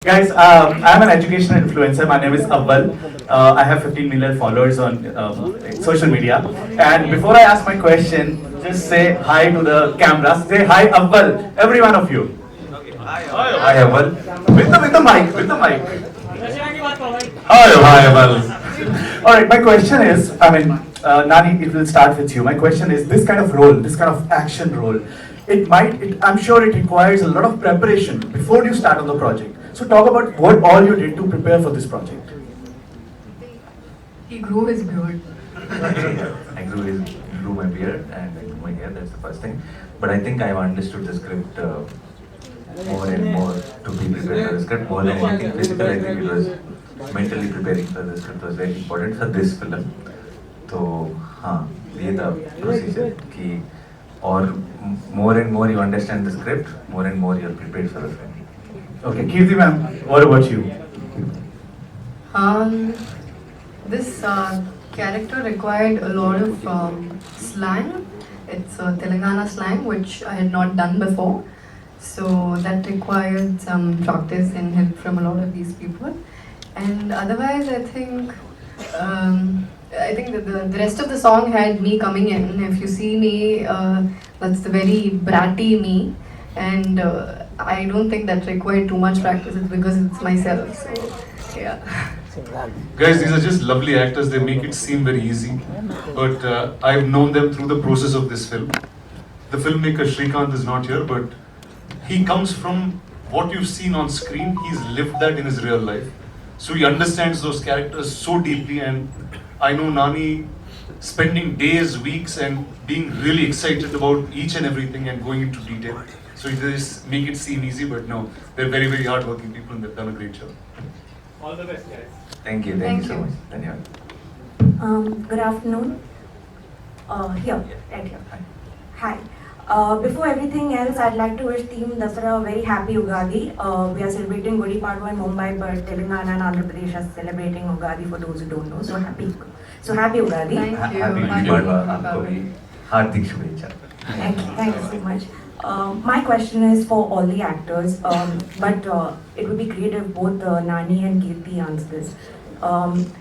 Guys, I'm an educational influencer. My name is Awal. I have 15 million followers on social media. And before I ask my question, just say hi to the cameras. Say hi, Awal. Every one of you. Hi, Awal. With the mic. With the mic. Hi, Awal. All right. My question is, Nani, it will start with you. My question is, this kind of role, this kind of action role, I'm sure it requires a lot of preparation before you start on the project. So talk about what all you did to prepare for this project. He grew his beard. Grew my beard and I grew my hair. That's the first thing. But I think I've understood the script more and more to be prepared for the script more than anything physical. I think it was mentally preparing for the script was very important for this film. तो हाँ ये था procedure कि और more and more you understand the script, more and more you're prepared for the film. Okay, Keerthy ma'am, what about you? Um, this character required a lot of slang. It's Telangana slang, which I had not done before. So that required some practice and help from a lot of these people. And otherwise, I think that the rest of the song had me coming in. If you see me, that's the very bratty me. And I don't think that required too much practice. It's because it's myself. So, yeah. Guys, these are just lovely actors. They make it seem very easy. But I've known them through the process of this film. The filmmaker Srikanth is not here, but he comes from what you've seen on screen. He's lived that in his real life. So he understands those characters so deeply. And I know Nani spending days, weeks, and being really excited about each and everything and going into detail. So they just make it seem easy, but no, they're very, very hardworking people and they've done a great job. All the best, guys. Thank you so much. Dhanyawad. Good afternoon. Here, right here. Hi. Before everything else, I'd like to wish Team Dasara a very happy Ugadi. We are celebrating Gudi Padwa in Mumbai, but Telangana and Andhra Pradesh are celebrating Ugadi for those who don't know. So happy Ugadi. Thank you. Happy Thank Gudi you. Padwa. आपको भी हार्दिक शुभेच्छा. Thank you so much. My question is for all the actors, but it would be great if both Nani and Keerthy answer this.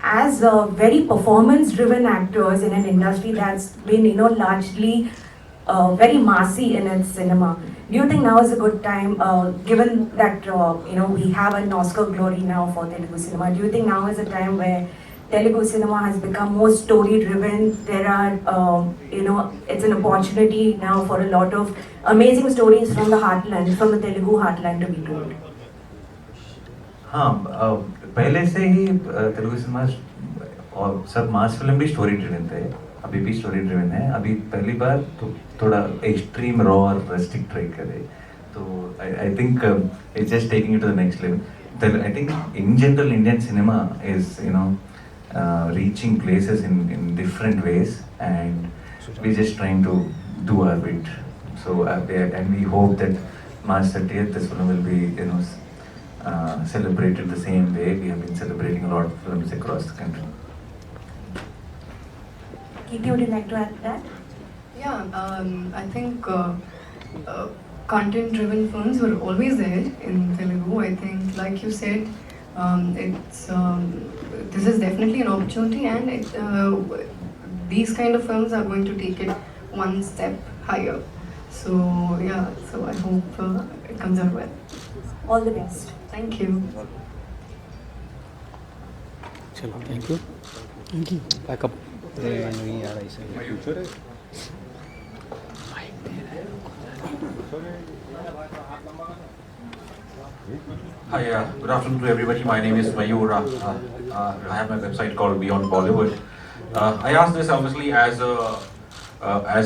As very performance-driven actors in an industry that's been, largely very massy in its cinema, do you think now is a good time, given that we have an Oscar glory now for Telugu cinema? Do you think now is a time where Telugu cinema has become more story-driven? There are, it's an opportunity now for a lot of amazing stories from the heartland, from the Telugu heartland to be told. हाँ पहले से ही Telugu cinema और सब मास film भी story driven थे, अभी भी story driven है. अभी पहली बार तो थोड़ा एक्सट्रीम रॉ और रस्टिक ट्राई करे, तो I think it's just taking it to the next level. I think in general Indian cinema is reaching places in different ways, and we're just trying to do our bit. So and we hope that March 30th this film will be celebrated the same way we have been celebrating a lot of films across the country. Keerthy, would you like to add to that? Yeah, I think content-driven films were always there in Telugu. I think, like you said, this is definitely an opportunity, and these kind of films are going to take it one step higher. So yeah, so I hope it comes out well. All the best. Thank you. चलो thank you backup नहीं आ रहा इसे Hi, good afternoon to everybody. My name is Mayur. I have my website called Beyond Bollywood. I asked this obviously as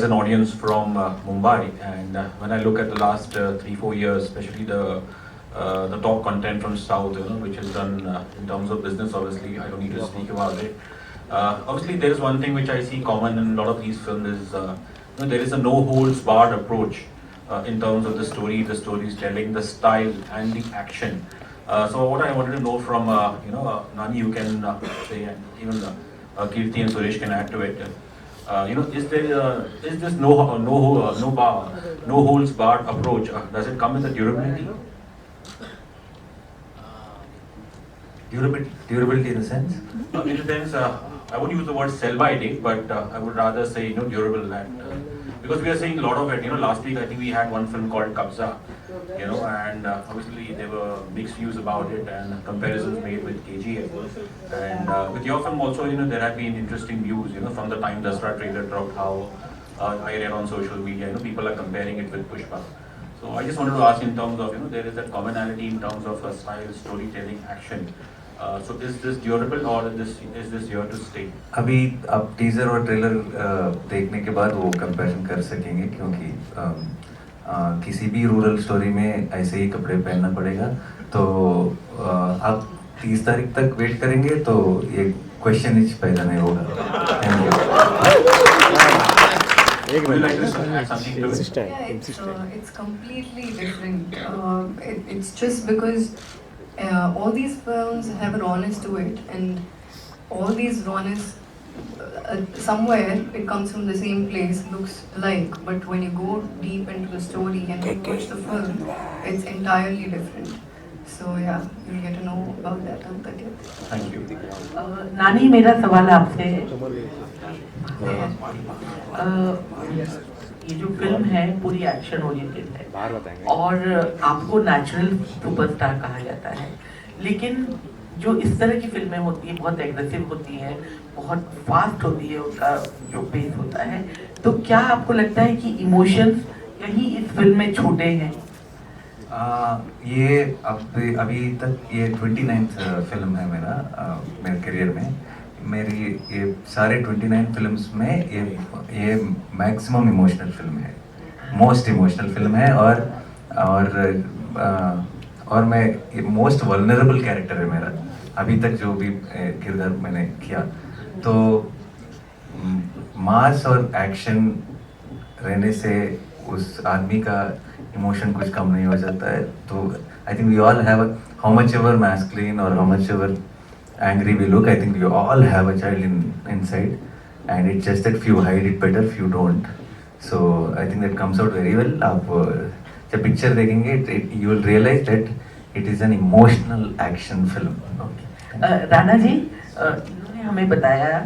an audience from Mumbai, and when I look at the last 3-4 years, especially the top content from South, which is done in terms of business. Obviously, I don't need to speak about it. Obviously, there is one thing which I see common in a lot of these films is there is a no holds barred approach. In terms of the storytelling, the style, and the action. So what I wanted to know from Nani, you can say, and even Keerthy and Suresh can add to it. Is this no holds barred approach? Does it come with a durability? Durability in the sense? In a sense, I would use the word sell-by-date, but I would rather say durable. And because we are seeing a lot of it. Last week I think we had one film called Kabza, and obviously there were mixed views about it and comparisons made with KGF. And with your film also, there have been interesting views. From the time Dasara trailer dropped, how I read on social media, people are comparing it with Pushpa. So I just wanted to ask in terms of, there is that commonality in terms of style, storytelling, action. So is this durable or is this here to stay? अभी आप teaser और trailer देखने के बाद वो comparison कर सकेंगे क्योंकि किसी भी रूरल स्टोरी में ऐसे ही कपड़े पहनना पड़ेगा तो आप 30 तारीख तक वेट करेंगे तो ये क्वेश्चन ही पैदा नहीं होगा thank you Would you like to add something to it? Yeah, it's completely different. It's just because all these films have a rawness to it, and all these rawness somewhere it comes from the same place, looks alike, but when you go deep into the story and you watch the film, it's entirely different. So yeah, you'll get to know about that on 30th. Thank you. नानी मेरा सवाल आपसे ये जो film है पूरी action oriented है और आपको नेचुरल सुपरस्टार कहा जाता है, लेकिन जो इस तरह की फिल्में होती हैं बहुत एग्रेसिव होती हैं, बहुत फास्ट होती है, उनका जो पेस होता है, तो क्या आपको लगता है कि इमोशंस कहीं इस फिल्म में छूटे हैं? ये अभी तक ये 29th फिल्म है मेरे करियर में। मेरी ये सारे 29 फिल्म्स में ये मैक्सिमम इमोशनल फिल्म है, मोस्ट इमोशनल फिल्म है और मैं ये मोस्ट वल्नरेबल कैरेक्टर है मेरा अभी तक जो भी किरदार मैंने किया। तो मास और एक्शन रहने से उस आदमी का इमोशन कुछ कम नहीं हो जाता है। तो I think we all have how much ever masculine और how much ever angry we look, I think we all have a child inside, and it's just that few hide it better, few don't. So I think that comes out very well. आप जब picture देखेंगे you will realize that it is an emotional action film. Rana ji, इन्होंने हमें बताया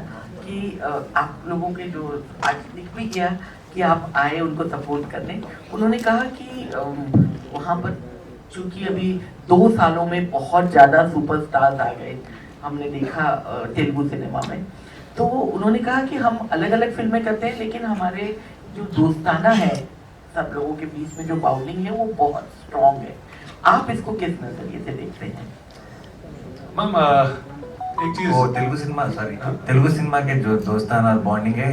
कि आप लोगों के जो आज दिख भी किया कि आप आए उनको सपोर्ट करने, उन्होंने कहा कि वहाँ पर चूंकि अभी 2 सालों में बहुत ज़्यादा सुपरस्टार्स आ गए, हमने देखा तेलुगु सिनेमा में, तो उन्होंने कहा कि हम अलग अलग फिल्में करते हैं लेकिन हमारे जो दोस्ताना है सब लोगों के बीच में जो बाउंडिंग है वो बहुत स्ट्रॉन्ग है। आप इसको किस नजरिए से देखते हैं? मैम एक चीज वो तेलुगु सिनेमा के जो दोस्ताना बॉन्डिंग है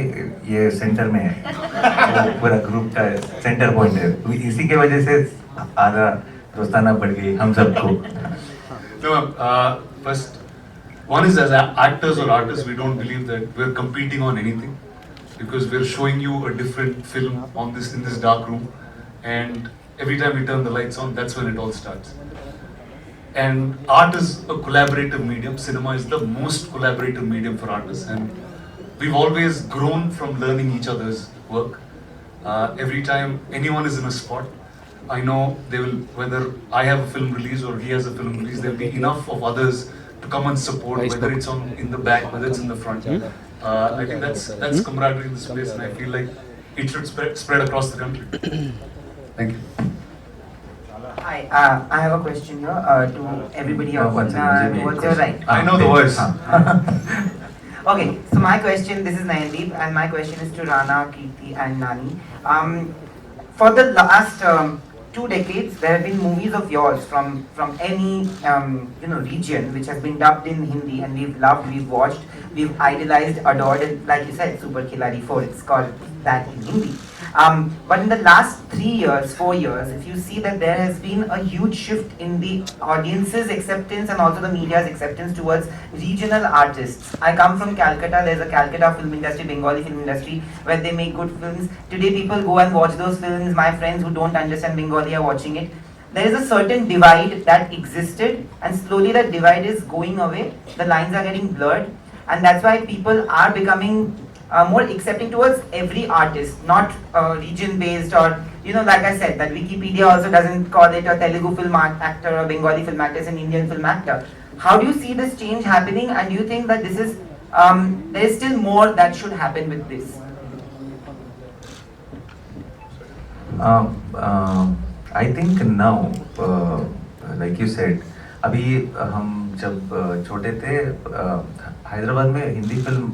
ये सेंटर में है, वो पूरा ग्रुप का सेंटर पॉइंट है, तो इसी के वजह से आधा दोस्ताना बढ़ गई हम सबको। No, first, one is as actors or artists, we don't believe that we're competing on anything because we're showing you a different film in this dark room, and every time we turn the lights on, that's when it all starts. And art is a collaborative medium. Cinema is the most collaborative medium for artists, and we've always grown from learning each other's work. Every time anyone is in a spot, I know they will, whether I have a film release or he has a film release, there'll be enough of others to come and support, whether it's in the back, whether it's in the front. I think that's camaraderie in this place, and I feel like it should spread across the country. Thank you. Hi, I have a question here to everybody else. What's your right? I know the voice. Okay, so my question, this is Nayandeep, and my question is to Rana, Keerthy and Nani. For the last 2 decades, there have been movies of yours from any region which has been dubbed in Hindi, and we've loved, we've watched, we've idolized, adored, and like you said, Super Khiladi 4, it's called that in Hindi. But in the last 3 years, 4 years, if you see that there has been a huge shift in the audience's acceptance and also the media's acceptance towards regional artists. I come from Calcutta, there's a Calcutta film industry, Bengali film industry, where they make good films. Today people go and watch those films, my friends who don't understand Bengali are watching it. There is a certain divide that existed, and slowly that divide is going away, the lines are getting blurred, and that's why people are becoming more accepting towards every artist, not region based, or like I said, that Wikipedia also doesn't call it a Telugu film actor or Bengali film actor, it's an Indian film actor. How do you see this change happening, and do you think that this is there is still more that should happen with this? I think now, like you said, अभी हम जब छोटे थे, हैदराबाद में Hindi film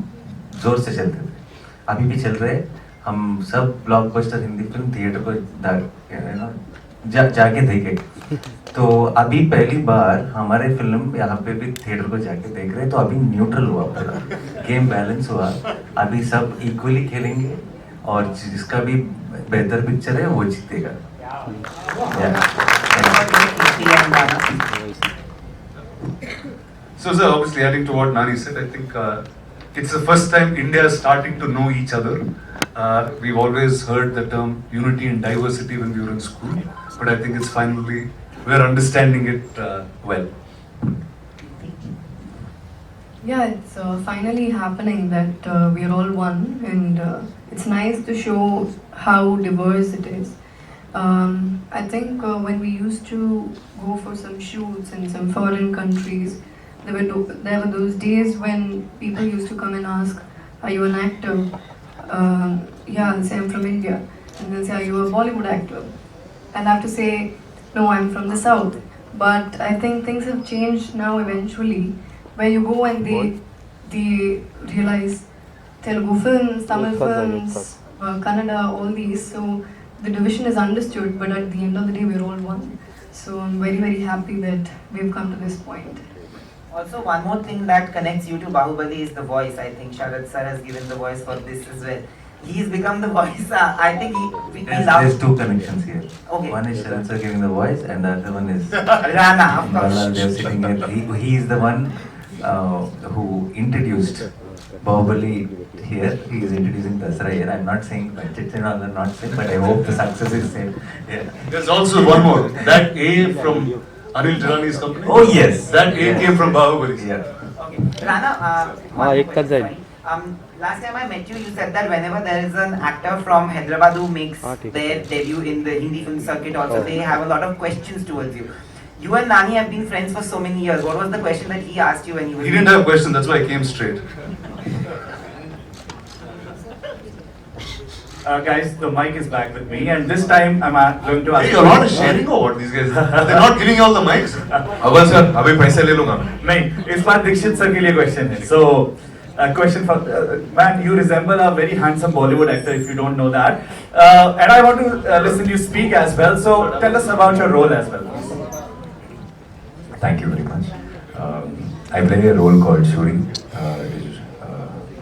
जोर से चलते थे, अभी भी चल रहे। हम सब ब्लॉकबस्टर हिंदी फिल्म थिएटर को जाके देखे। तो अभी पहली बार हमारे फिल्म यहाँ पे भी थिएटर को जाके देख रहे, तो अभी न्यूट्रल हुआ पूरा, गेम बैलेंस हुआ। अभी सब इक्वली खेलेंगे और जिसका भी बेहतर पिक्चर है वो जीतेगा। So, sir, obviously adding to what Nani said, I think it's the first time India is starting to know each other. We've always heard the term unity and diversity when we were in school, but I think it's finally, we're understanding it well. Yeah, it's finally happening that we're all one, and it's nice to show how diverse it is. I think when we used to go for some shoots in some foreign countries, there were those days when people used to come and ask, "Are you an actor?" Yeah, I'll say I'm from India, and they'll say, "Are you a Bollywood actor?" I'll have to say, "No, I'm from the South." But I think things have changed now eventually, where you go and they realize Telugu films, Tamil films, Kannada, all these. So the division is understood, but at the end of the day, we're all one. So I'm very, very happy that we've come to this point. Also, one more thing that connects you to Bahubali is the voice. I think Sharad sir has given the voice for this as well. He's become the voice. I think we love. There's two connections here. Okay. One is Sharad sir giving the voice, and the other one is Rana, of course. Balal Dev sitting here. He is the one who introduced Bahubali here. He is introducing Dasara here. I'm not saying budgets and all are not same, but I hope the success is same. Yeah. There's also one more. That A from Anil Jalani's company. Oh yes. That A came from Bahubali. Yeah. Okay. Rana, एक cut जाएगी। last time I met you, you said that whenever there is an actor from Hyderabad who makes their debut in the Hindi film circuit, also they have a lot of questions towards you. You and Nani have been friends for so many years. What was the question that he asked you when you were? He didn't have a question, that's why I came straight. Guys, the mic is back with me, and this time I'm going to ask. Hey, you're not sharing or what? These guys, they're not giving you all the mics. अव्वल sir अभी पैसे ले लूँगा मैं। नहीं, इस बार Dixit sir के लिए क्वेश्चन है. So, a question for man, you resemble a very handsome Bollywood actor if you don't know that, and I want to listen you speak as well. So, tell us about your role as well. Thank you very much. I play a role called Shuri. It is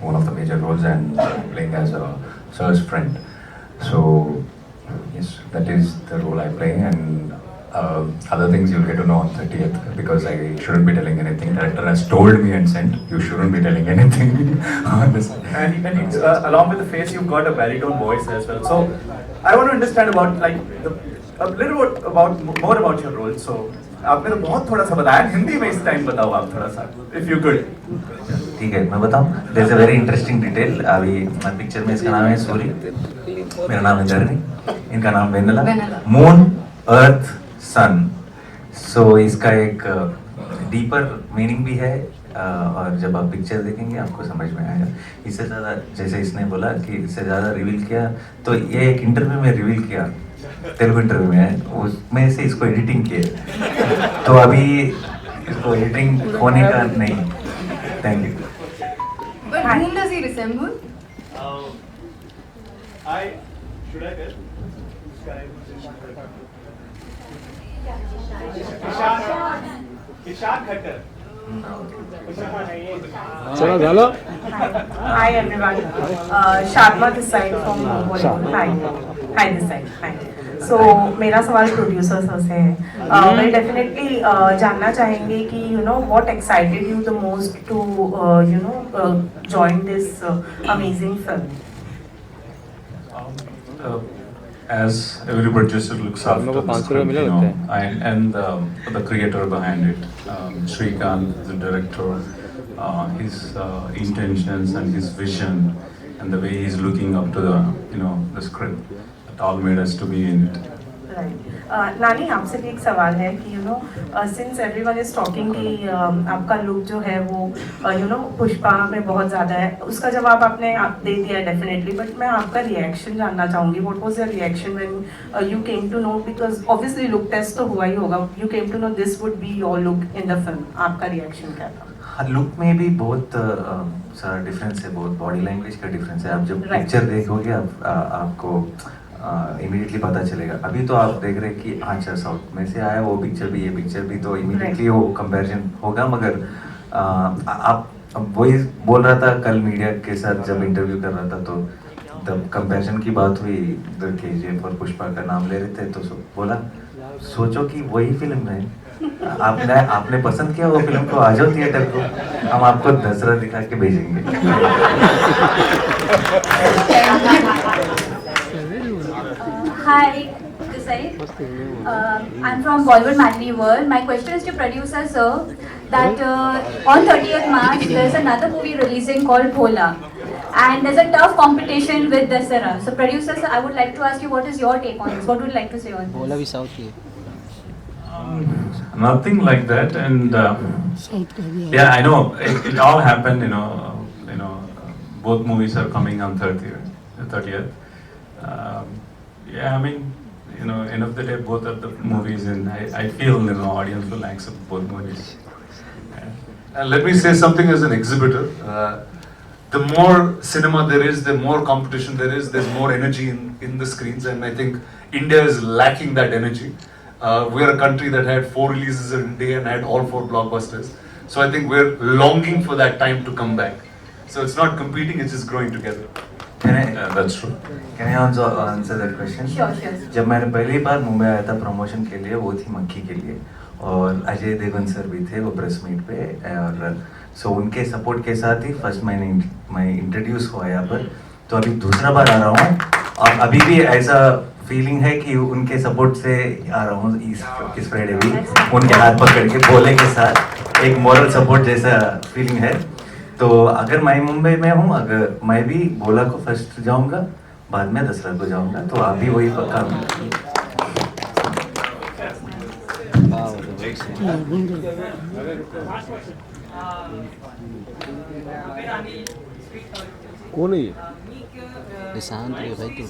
one of the major roles, and playing as a sir's friend. So yes, that is the role I play, and other things you'll get to know on 30th, because I shouldn't be telling anything. Director has told me and sent, you shouldn't be telling anything on this. And it's, along with the face, you've got a baritone voice as well. So, I want to understand about a little bit about more about your role. So, आपने तो बहुत थोड़ा सा बताया, हिंदी में इस time बताओ आप थोड़ा सा, if you could. ठीक है, मैं बताऊँ. There's a very interesting detail. अभी पिक्चर में इसका नाम है सूरी, मेरा नाम है धरनी, इनका नाम वेनेला. मून, अर्थ, सन. So इसका एक डीपर मीनिंग भी है, और जब आप पिक्चर देखेंगे आपको समझ में आएगा. इससे ज़्यादा, जैसे इसने बोला कि इससे ज़्यादा रिवील किया, तो ये एक इंटरव्यू में रिवील किया, तेलुगु इंटरव्यू में है, उसमें से इसको एडिटिंग किया. तो अभी इसको एडिटिंग होने का नहीं. Thank you. But whom does he resemble? Should I tell? Ishan Khattar. चलो झालं. Hi everyone. Sharma this side from Bollywood. Hi this side. Hi. So मेरा सवाल प्रोड्यूसर सर से है. मैं डेफिनेटली जानना चाहेंगे कि what excited you the most to join this amazing film. As every producer looks after को the 500 script, मिले you होते know, and the creator behind it, Shrikant, the director, his intentions and his vision, and the way he's looking up to the the script, it all made us to be in it. नानी आपसे भी एक सवाल है कि since everyone is talking कि आपका look जो है वो पुष्पा में बहुत ज़्यादा है, उसका जवाब आपने दे दिया है डेफिनेटली, बट मैं आपका रिएक्शन जानना चाहूँगी. What was your reaction when you came to know, because obviously look test तो हुआ ही होगा, you came to know this would be your look in the film, आपका रिएक्शन क्या था? लुक में भी बहुत सारा डिफरेंस है, बहुत बॉडी लैंग्वेज का डिफरेंस है. आप जब पिक्चर देखोगे आपको इमीडिएटली पता चलेगा. अभी तो आप देख रहे हैं कि अच्छा साउथ में से आया वो पिक्चर भी, ये पिक्चर भी, तो इमीडिएटली वो कंपैरिजन होगा. मगर आप वही बोल रहा था कल मीडिया के साथ जब इंटरव्यू कर रहा था, तो तब कंपैरिजन की बात हुई, इधर KGF और पुष्पा का नाम ले रहे थे, तो बोला सोचो कि वही फिल्म है, आपने पसंद किया वो फिल्म को, आ जाओ थिएटर को, हम आपको दसरा दिखा के भेजेंगे. Hi, this side. I'm from Bollywood Matinee World. My question is to producer sir that on 30th March there's another movie releasing called Bhola, and there's a tough competition with Dasara. So producer sir, I would like to ask you what is your take on this? What would you like to say on this? Bola भी south की. Nothing like that, and yeah, I know it all happened. Both movies are coming on 30th. Yeah, I mean, end of the day, both are the movies, and I feel audience will accept both movies. Yeah. And let me say something as an exhibitor. The more cinema there is, the more competition there is, there's more energy in the screens, and I think India is lacking that energy. We are a country that had 4 releases in a day and had all 4 blockbusters. So I think we're longing for that time to come back. So it's not competing, it's just growing together. That's true. Can I also answer that question? Sure. जब मैंने पहली बार मुंबई आया था promotion के लिए, वो थी मक्खी के लिए, और अजय देवगन सर भी थे वो प्रेस मीट पे, और सो उनके सपोर्ट के साथ ही फर्स्ट मैं इंट्रोड्यूस हुआ यहाँ पर. तो अभी दूसरा बार आ रहा हूँ, और अभी भी ऐसा फीलिंग है कि उनके सपोर्ट से आ रहा हूँ इस फ्राइडे भी, उनके हाथ पकड़ के बोले के साथ एक मॉरल सपोर्ट जैसा फीलिंग है. तो अगर मैं मुंबई में हूँ, अगर मैं भी बोला को फर्स्ट जाऊँगा, बाद में दसरा को जाऊँगा, तो आप भी वही पक्का. कौन है ये? शांत है भाई तू.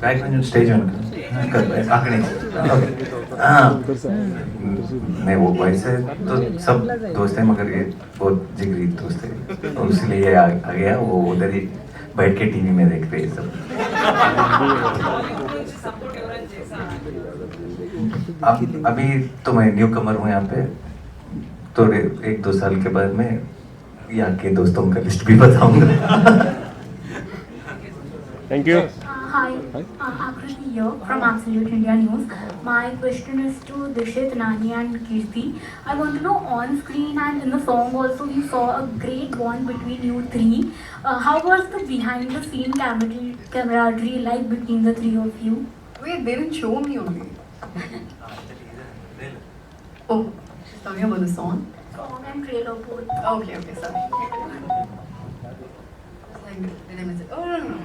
बैक में जो स्टेज में आंकड़े नहीं, वो वैसे तो सब दोस्त हैं, मगर ये बहुत जिगरी दोस्त है, तो इसलिए आ गया. वो उधर ही बैठ के टीवी में देख रहे सब. अभी तो मैं न्यू कमर हूँ यहाँ पे, तो 1-2 साल के बाद मैं यहाँ के दोस्तों का लिस्ट भी बताऊंगा. Thank you. Hi, Akriti here from Absolute India News. My question is to Dishit, Nani and Keerthy. I want to know, on screen and in the song also we saw a great bond between you three. How was the behind the scene camaraderie like between the three of you? Wait, they didn't show me only. Oh, she's talking about the song? Song and trailer both. Okay, sorry. It's like, did I miss it? Oh, no.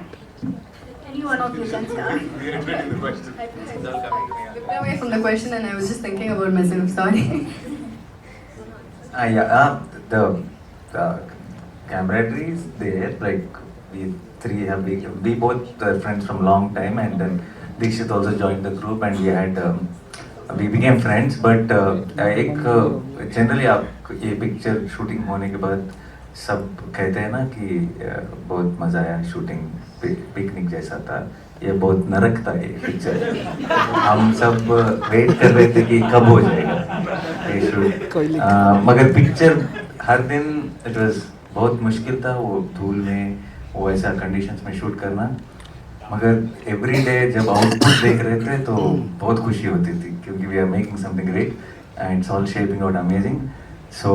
Any one of you can start. I looked away from the question and I was just thinking about myself, sorry. The camaraderie is there, like we both are friends from long time, and then Dikshit also joined the group, and we became friends. But generally आप ये picture shooting होने के बाद सब कहते हैं ना कि बहुत मजा आया, शूटिंग पिकनिक जैसा था, ये बहुत नरक था ये पिक्चर. हम सब वेट कर रहे थे कि कब हो जाएगा ये शूट, मगर पिक्चर हर दिन इट वाज बहुत मुश्किल था, वो धूल में वो ऐसा कंडीशंस में शूट करना. मगर एवरी डे जब आउटपुट देख रहे थे तो बहुत खुशी होती थी, क्योंकि we are making something great and it's all shaping out amazing. So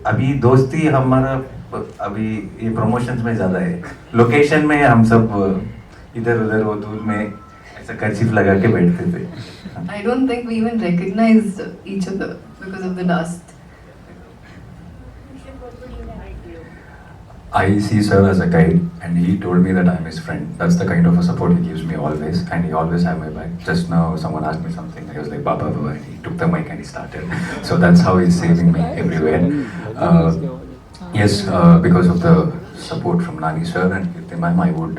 अभी दोस्ती हमारा अभी ये प्रमोशंस में ज़्यादा है. लोकेशन में हम सब इधर उधर वो धूल में ऐसा कर्चीफ लगा के बैठते थे. I don't think we even recognized each other because of the dust. I see sir as a guide, and he told me that I'm his friend. That's the kind of a support he gives me always, and he always have my back. Just now, someone asked me something. I was like, "Baba, Baba," and he took the mic and he started. So that's how he's saving me everywhere. Yes, because of the support from Nani sir and Keerthy ma'am, I would.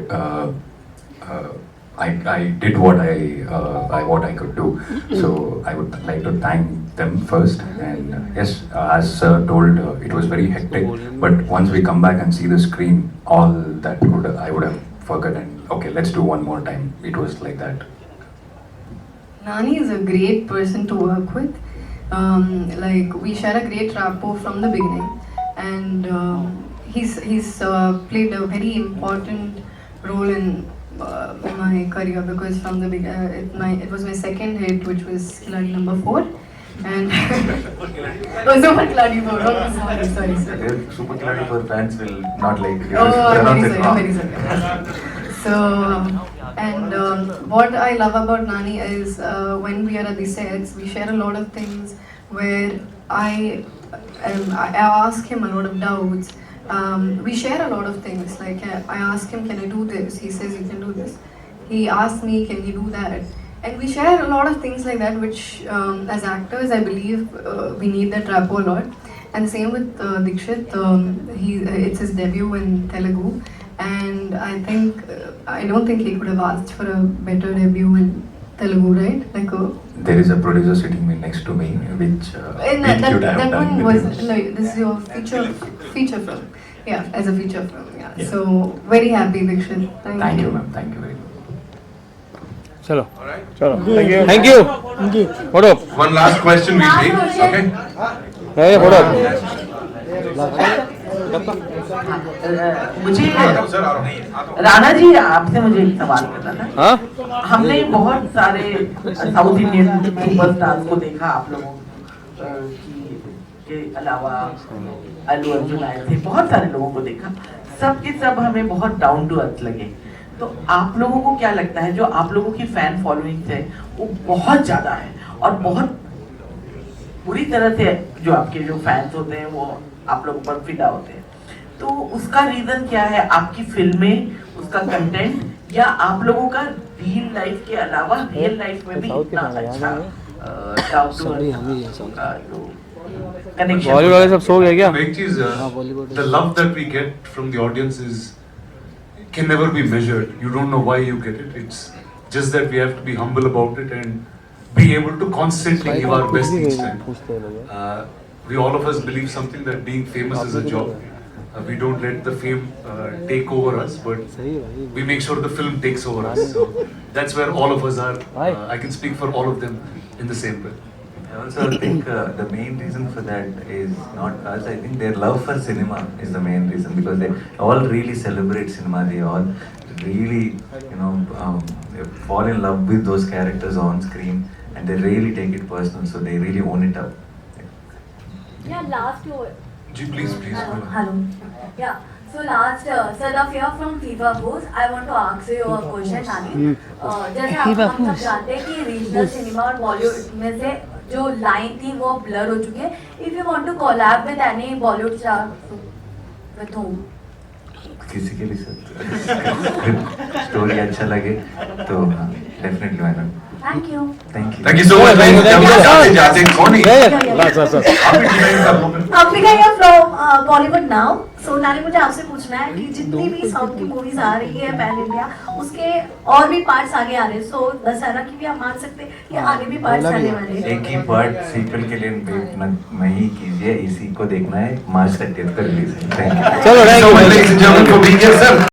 I did what I could do. So I would like to thank them first. And yes, as sir told, it was very hectic. But once we come back and see the screen, all that I would have forgotten. Okay, let's do one more time. It was like that. Nani is a great person to work with. Like we share a great rapport from the beginning, and he's played a very important role in my career, because from the it was my second hit, which was Khiladi number 4, and oh, Super Khiladi 4. Oh, sorry. Super Khiladi for fans will not like it. Oh, I'm very sorry. So, and what I love about Nani is when we are at the sets, we share a lot of things where I ask him a lot of doubts. We share a lot of things. Like I ask him, "Can I do this?" He says, "You can do this." He asks me, "Can you do that?" And we share a lot of things like that, which as actors, I believe we need that rapport a lot. And same with Dikshit. It's his debut in Telugu, and I don't think he could have asked for a better debut in Telugu, right? Like there is a producer sitting next to me, which that one was this is your feature film. Yeah, as a feature film. Yeah. So very happy, Dikshit. Thank you, ma'am. Thank you very much. Chalo. Thank you. Hold up. One last question we take. Okay. Hey, hold up. मुझे राणा जी आपसे मुझे एक सवाल करना था। हमने बहुत सारे साउथ इंडियन सुपरस्टार्स को देखा आप लोगों के अलावा अल्लू अर्जुन आए थे, बहुत सारे लोगों को देखा, सब के सब हमें बहुत डाउन टू अर्थ लगे। तो आप लोगों को क्या लगता है, जो आप लोगों की फैन फॉलोइंग है वो बहुत ज्यादा है और बहुत बुरी तरह से जो आपके जो फैंस होते हैं वो आप लोगों पर फिदा होते हैं, तो उसका रीजन क्या है? आपकी फिल्में, उसका कंटेंट, या आप लोगों का रियल लाइफ के अलावा रियल लाइफ में भी इतना अच्छा कनेक्शन? बॉलीवुड वाले सब सो गए क्या? एक चीज, the love that we get from the audience can never be measured. You don't know why you get it. It's just that we have to be humble about it and be able to constantly give our best each time. We all of us believe something, that being famous is a job. We don't let the fame take over us, but we make sure the film takes over us. So that's where all of us are. I can speak for all of them in the same way. I also think the main reason for that is not us. I think their love for cinema is the main reason, because they all really celebrate cinema. They all really, they fall in love with those characters on screen, and they really take it personal. So they really own it up. Yeah, last word. Ji, please. Hello. Yeah. So last, Sadafia from FIFA Boost, I want to ask you a question, Nani. जैसे हम सब जानते हैं कि regional cinema और बॉलीवुड में से जो लाइन थी वो ब्लर हो चुकी है. If you want to collab with any Bollywood star, with whom? किसी के भी साथ स्टोरी अच्छा लगे तो definitely why not. Thank you. Thank you so much. जाते कौन है? Africa, you're from Bollywood now. So नानी, मुझे आपसे पूछना है कि जितनी भी साउथ की मूवीज आ रही है पैन इंडिया, उसके और भी पार्ट्स आगे आ रहे हैं. सो दशहरा की भी आप मान सकते हैं कि आगे भी पार्ट्स आने वाले हैं. एक ही पार्ट सीक्वल के लिए नहीं कीजिए, इसी को देखना है. मार्च 30 को रिलीज है. Thank you. चलो, ladies and gentlemen, for being here, sir.